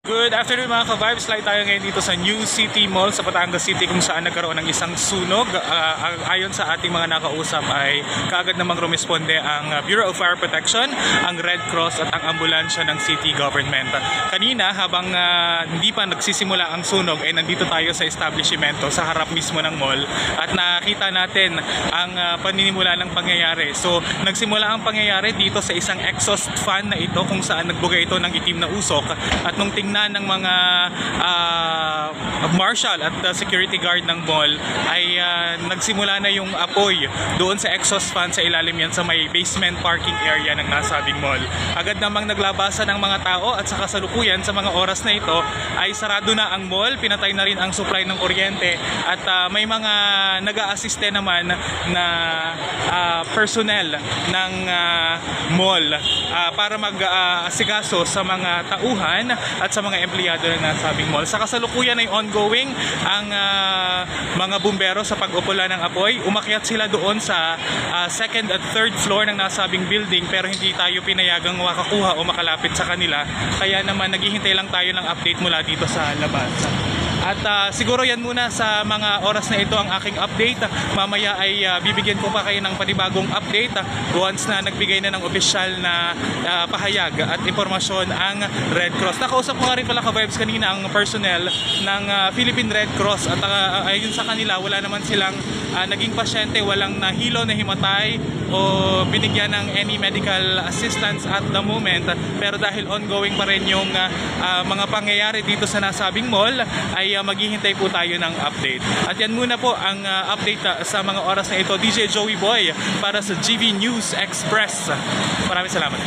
Good afternoon mga ka-vibes, live tayo ngayon dito sa New City Mall sa Batangas City kung saan nagkaroon ng isang sunog. Ayon sa ating mga nakausap ay kaagad namang rumisponde ang Bureau of Fire Protection, ang Red Cross at ang ambulansya ng city government. Kanina habang hindi pa nagsisimula ang sunog ay nandito tayo sa establishmento sa harap mismo ng mall at nakita natin ang paninimula ng pangyayari. So nagsimula ang pangyayari dito sa isang exhaust fan na ito kung saan nagbugay ito ng itim na usok at nung tingnan ng mga marshal at security guard ng mall ay nagsimula na yung apoy doon sa exhaust fan sa ilalim yan sa may basement parking area ng nasabing mall. Agad namang naglabasan ng mga tao at sa kasalukuyan sa mga oras na ito ay sarado na ang mall, pinatay na rin ang supply ng kuryente at may mga nag-a-assiste naman na personnel ng mall para mag-asikaso sa mga tauhan at sa mga empleyado ng nasabing mall. Sa kasalukuyan ay ongoing ang mga bumbero sa pag-upula ng apoy. Umakyat sila doon sa second at third floor ng nasabing building pero hindi tayo pinayagang makakuha o makalapit sa kanila. Kaya naman naghihintay lang tayo ng update mula dito sa labas. At siguro yan muna sa mga oras na ito ang aking update. Mamaya ay bibigyan ko pa kayo ng panibagong update once na nagbigay na ng opisyal na pahayag at impormasyon ang Red Cross. Nakausap ko nga rin pala ka-vibes kanina ang personnel ng Philippine Red Cross at ayon sa kanila wala naman silang naging pasyente, walang nahilo na himatay o binigyan ng any medical assistance at the moment. Pero dahil ongoing pa rin yung mga pangyayari dito sa nasabing mall ay maghihintay po tayo ng update. At yan muna po ang update sa mga oras na ito. DJ Joey Boy para sa GV News Express. Maraming salamat.